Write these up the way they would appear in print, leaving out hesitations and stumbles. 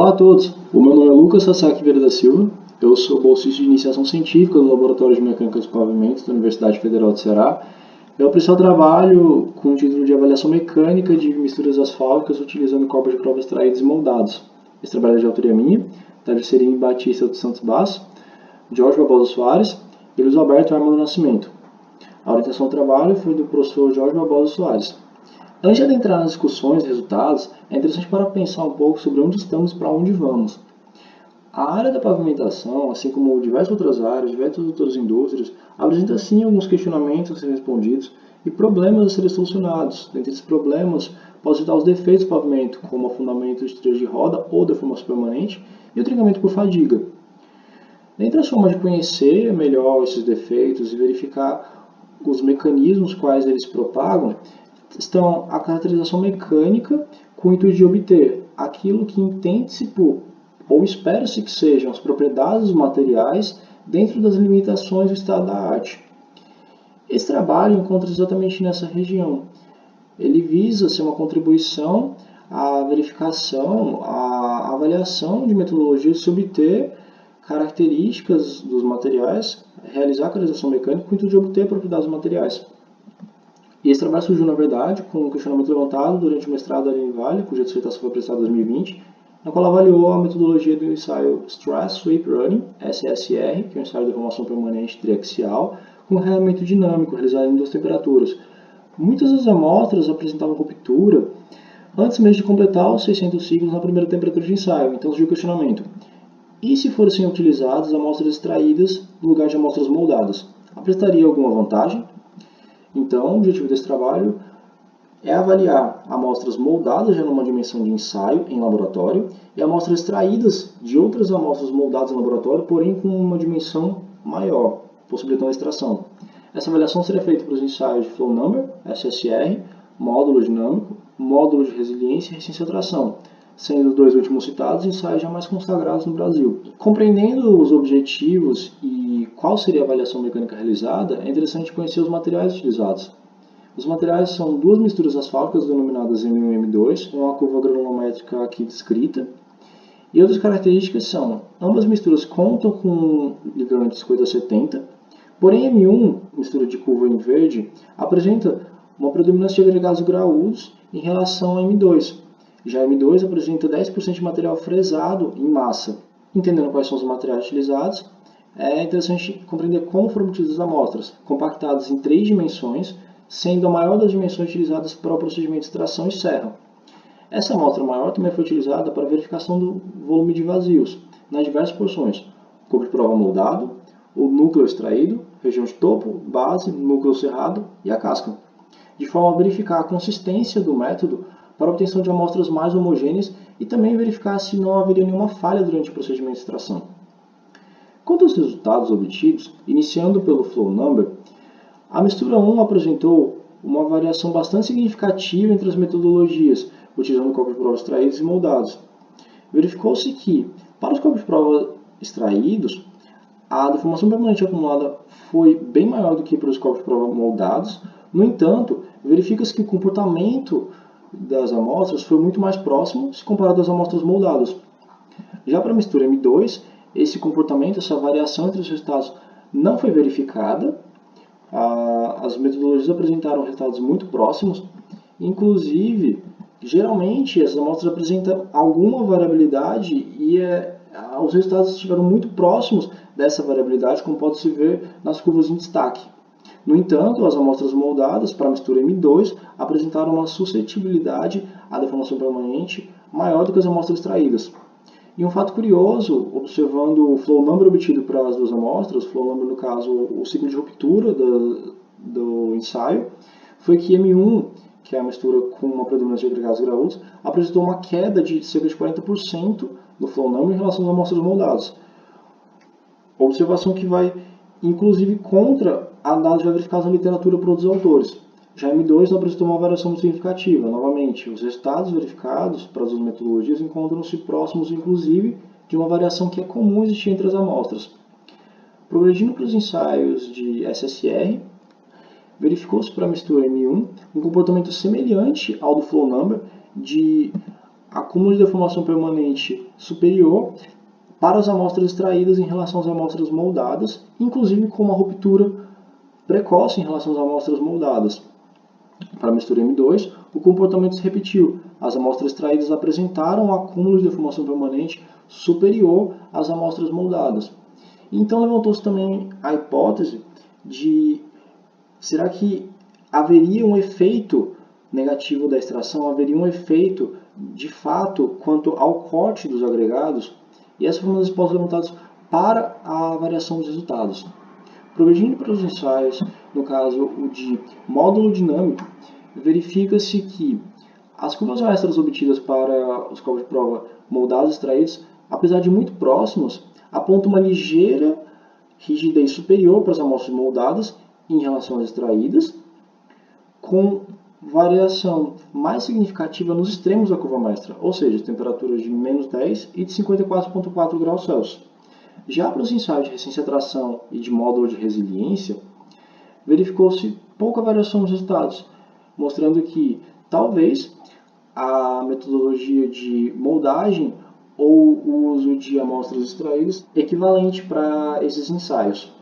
Olá a todos, o meu nome é Lucas Sasaki Vieira da Silva, eu sou bolsista de iniciação científica do Laboratório de Mecânica dos Pavimentos da Universidade Federal do Ceará. Eu aprecio o trabalho com o título de avaliação mecânica de misturas asfálticas utilizando corpos de prova extraídos e moldados. Esse trabalho é de autoria minha, da Juscelino Batista dos Santos Basso, Jorge Barbosa Soares e Luiz Alberto Armando Nascimento. A orientação do trabalho foi do professor Jorge Barbosa Soares. Antes de adentrar nas discussões e resultados, é interessante para pensar um pouco sobre onde estamos e para onde vamos. A área da pavimentação, assim como diversas outras áreas, diversas outras indústrias, apresenta sim alguns questionamentos a serem respondidos e problemas a serem solucionados. Dentre esses problemas, posso citar os defeitos do pavimento, como afundamento de trilhas de roda ou deformação permanente, e o trincamento por fadiga. Dentre as formas de conhecer melhor esses defeitos e verificar os mecanismos quais eles propagam, estão a caracterização mecânica com o intuito de obter aquilo que entende-se por, ou espera-se que sejam, as propriedades dos materiais dentro das limitações do estado da arte. Esse trabalho encontra-se exatamente nessa região. Ele visa ser uma contribuição à verificação, à avaliação de metodologias de se obter características dos materiais, realizar a caracterização mecânica com o intuito de obter propriedades dos materiais. E esse trabalho surgiu, na verdade, com um questionamento levantado durante o mestrado da Aline Vale, cuja dissertação foi apresentada em 2020, na qual avaliou a metodologia do ensaio Stress Sweep Running, SSR, que é um ensaio de deformação permanente triaxial, com realinhamento dinâmico, realizado em 2 temperaturas. Muitas das amostras apresentavam ruptura antes mesmo de completar os 600 ciclos na primeira temperatura de ensaio, então surgiu o questionamento. E se fossem utilizadas amostras extraídas no lugar de amostras moldadas? Apresentaria alguma vantagem? Então, o objetivo desse trabalho é avaliar amostras moldadas já numa dimensão de ensaio em laboratório e amostras extraídas de outras amostras moldadas em laboratório, porém com uma dimensão maior, possibilitando a extração. Essa avaliação seria feita para os ensaios de Flow Number, SSR, módulo dinâmico, módulo de resiliência e resistência à tração, sendo os 2 últimos citados ensaios já mais consagrados no Brasil. Compreendendo os objetivos e qual seria a avaliação mecânica realizada, é interessante conhecer os materiais utilizados. Os materiais são 2 misturas asfálticas denominadas M1 e M2, com a curva granulométrica aqui descrita. E outras características são, ambas misturas contam com ligantes 50-70, porém M1, mistura de curva em verde, apresenta uma predominância de agregados graúdos em relação a M2. Já M2 apresenta 10% de material fresado em massa. Entendendo quais são os materiais utilizados, é interessante compreender como foram utilizadas as amostras, compactadas em 3 dimensões, sendo a maior das dimensões utilizadas para o procedimento de extração e serra. Essa amostra maior também foi utilizada para verificação do volume de vazios, nas diversas porções, corpo de prova moldado, o núcleo extraído, região de topo, base, núcleo cerrado e a casca, de forma a verificar a consistência do método para a obtenção de amostras mais homogêneas e também verificar se não haveria nenhuma falha durante o procedimento de extração. Quanto aos resultados obtidos, iniciando pelo Flow Number, a mistura 1 apresentou uma variação bastante significativa entre as metodologias, utilizando corpos de prova extraídos e moldados. Verificou-se que, para os corpos de prova extraídos, a deformação permanente acumulada foi bem maior do que para os corpos de prova moldados. No entanto, verifica-se que o comportamento das amostras foi muito mais próximo se comparado às amostras moldadas. Já para a mistura M2, esse comportamento, essa variação entre os resultados não foi verificada. As metodologias apresentaram resultados muito próximos, inclusive, geralmente as amostras apresentam alguma variabilidade e os resultados estiveram muito próximos dessa variabilidade, como pode-se ver nas curvas em destaque. No entanto, as amostras moldadas para a mistura M2 apresentaram uma suscetibilidade à deformação permanente maior do que as amostras extraídas. E um fato curioso, observando o flow number obtido para as 2 amostras, flow number no caso o ciclo de ruptura do ensaio, foi que M1, que é a mistura com uma predominância de agregados graúdos, apresentou uma queda de cerca de 40% no flow number em relação às amostras moldadas. Observação que vai inclusive contra a dados já verificados na literatura por outros autores. Já M2 não apresentou uma variação muito significativa. Novamente, os resultados verificados para as 2 metodologias encontram-se próximos, inclusive, de uma variação que é comum existir entre as amostras. Progredindo para os ensaios de SSR, verificou-se para a mistura M1 um comportamento semelhante ao do Flow Number de acúmulo de deformação permanente superior para as amostras extraídas em relação às amostras moldadas, inclusive com uma ruptura precoce em relação às amostras moldadas. Para a mistura M2, o comportamento se repetiu. As amostras extraídas apresentaram um acúmulo de deformação permanente superior às amostras moldadas. Então levantou-se também a hipótese de será que haveria um efeito negativo da extração, haveria um efeito de fato quanto ao corte dos agregados, e essas foram as hipóteses levantadas para a variação dos resultados. Progredindo para os ensaios, no caso o de módulo dinâmico, verifica-se que as curvas maestras obtidas para os copos de prova moldados e extraídos, apesar de muito próximos, apontam uma ligeira rigidez superior para as amostras moldadas em relação às extraídas, com variação mais significativa nos extremos da curva maestra, ou seja, temperaturas de menos 10 e de 54,4 graus Celsius. Já para os ensaios de resistência à tração e de módulo de resiliência, verificou-se pouca variação nos resultados, mostrando que talvez a metodologia de moldagem ou o uso de amostras extraídas equivalente para esses ensaios.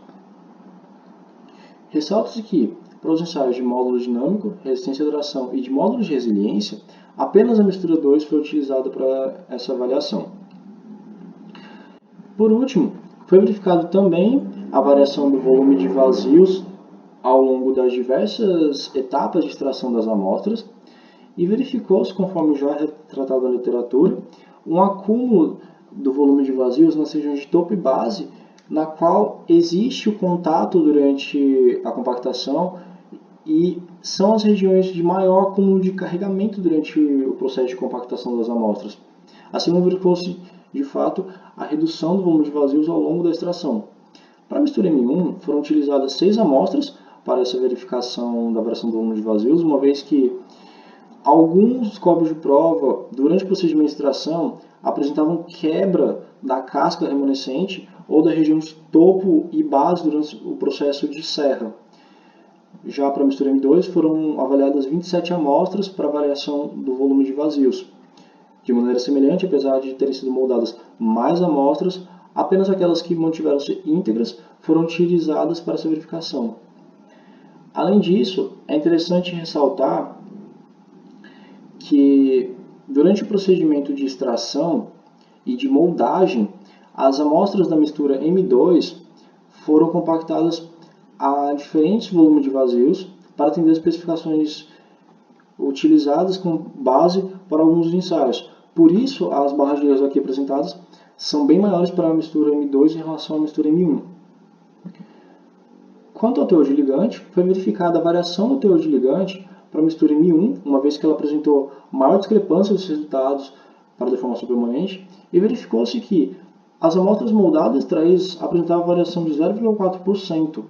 Ressalta-se que, para os ensaios de módulo dinâmico, resistência à tração e de módulo de resiliência, apenas a mistura 2 foi utilizada para essa avaliação. Por último, foi verificado também a variação do volume de vazios ao longo das diversas etapas de extração das amostras e verificou-se, conforme já retratado na literatura, um acúmulo do volume de vazios nas regiões de topo e base, na qual existe o contato durante a compactação e são as regiões de maior acúmulo de carregamento durante o processo de compactação das amostras. Assim, verificou-se, de fato, a redução do volume de vazios ao longo da extração. Para a mistura M1, foram utilizadas 6 amostras para essa verificação da variação do volume de vazios, uma vez que alguns copos de prova, durante o procedimento de extração, apresentavam quebra da casca remanescente ou da região de topo e base durante o processo de serra. Já para a mistura M2, foram avaliadas 27 amostras para variação do volume de vazios. De maneira semelhante, apesar de terem sido moldadas mais amostras, apenas aquelas que mantiveram-se íntegras foram utilizadas para essa verificação. Além disso, é interessante ressaltar que durante o procedimento de extração e de moldagem, as amostras da mistura M2 foram compactadas a diferentes volumes de vazios para atender as especificações utilizadas como base para alguns ensaios. Por isso, as barras de erro aqui apresentadas são bem maiores para a mistura M2 em relação à mistura M1. Quanto ao teor de ligante, foi verificada a variação do teor de ligante para a mistura M1, uma vez que ela apresentou maior discrepância dos resultados para a deformação permanente, e verificou-se que as amostras moldadas extraídas apresentavam variação de 0,4%.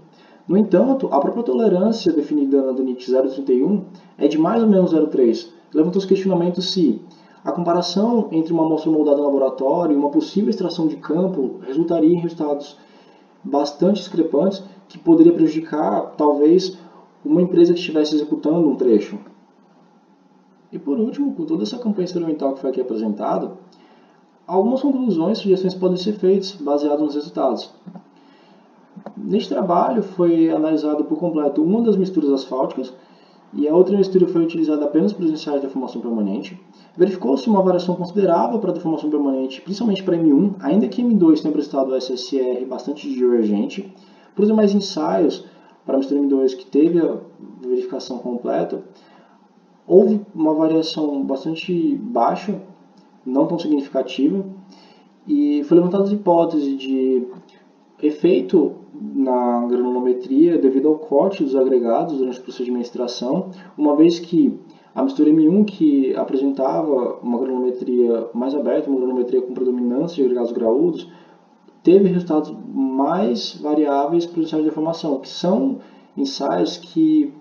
No entanto, a própria tolerância definida na DNIT 031 é de mais ou menos 0,3. Levantou-se questionamento se a comparação entre uma amostra moldada em laboratório e uma possível extração de campo resultaria em resultados bastante discrepantes que poderia prejudicar, talvez, uma empresa que estivesse executando um trecho. E por último, com toda essa campanha experimental que foi aqui apresentada, algumas conclusões e sugestões podem ser feitas baseadas nos resultados. Neste trabalho foi analisado por completo uma das misturas asfálticas e a outra mistura foi utilizada apenas para os ensaios de deformação permanente. Verificou-se uma variação considerável para a deformação permanente, principalmente para M1, ainda que M2 tenha apresentado SSR bastante divergente. Para os demais ensaios, para a mistura M2 que teve a verificação completa, houve uma variação bastante baixa, não tão significativa, e foi levantada a hipótese de efeito na granulometria devido ao corte dos agregados durante o procedimento de extração, uma vez que a mistura M1, que apresentava uma granulometria mais aberta, uma granulometria com predominância de agregados graúdos, teve resultados mais variáveis para os ensaios de deformação, que são ensaios que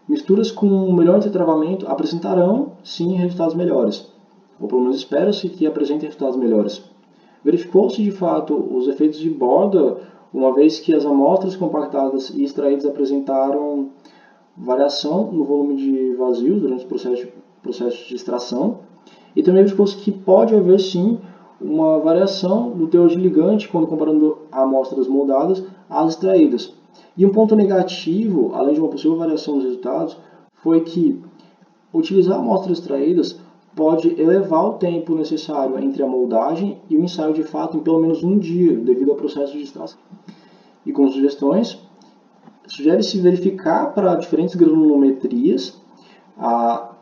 misturas com melhor entretravamento apresentarão, sim, resultados melhores, ou pelo menos espera-se que apresentem resultados melhores. Verificou-se, de fato, os efeitos de borda, uma vez que as amostras compactadas e extraídas apresentaram variação no volume de vazios durante o processo de extração, E também verificou que pode haver sim uma variação do teor de ligante quando comparando amostras moldadas às extraídas. E um ponto negativo, além de uma possível variação dos resultados, foi que utilizar amostras extraídas pode elevar o tempo necessário entre a moldagem e o ensaio de fato em pelo menos um dia, devido ao processo de extração. E como sugestões, sugere-se verificar para diferentes granulometrias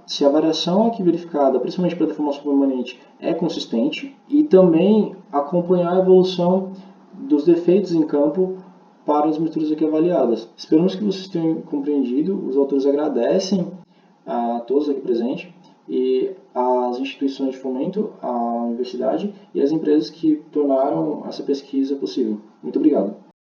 se a variação aqui verificada, principalmente para a deformação permanente, é consistente, e também acompanhar a evolução dos defeitos em campo para as misturas aqui avaliadas. Esperamos que vocês tenham compreendido. Os autores agradecem a todos aqui presentes e as instituições de fomento, a universidade e as empresas que tornaram essa pesquisa possível. Muito obrigado.